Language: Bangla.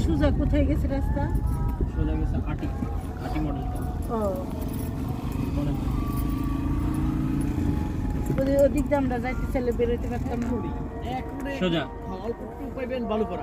সোজা কোথায় গেছে রাস্তা? সোজা গেছে আটি মডেলটা। ও মনে হয় ওদিক দিয়ে আমরা যাইতে চাইলে বেরোতে পারতাম না। সোজা অল্প একটু পাইবেন বালুপাড়া।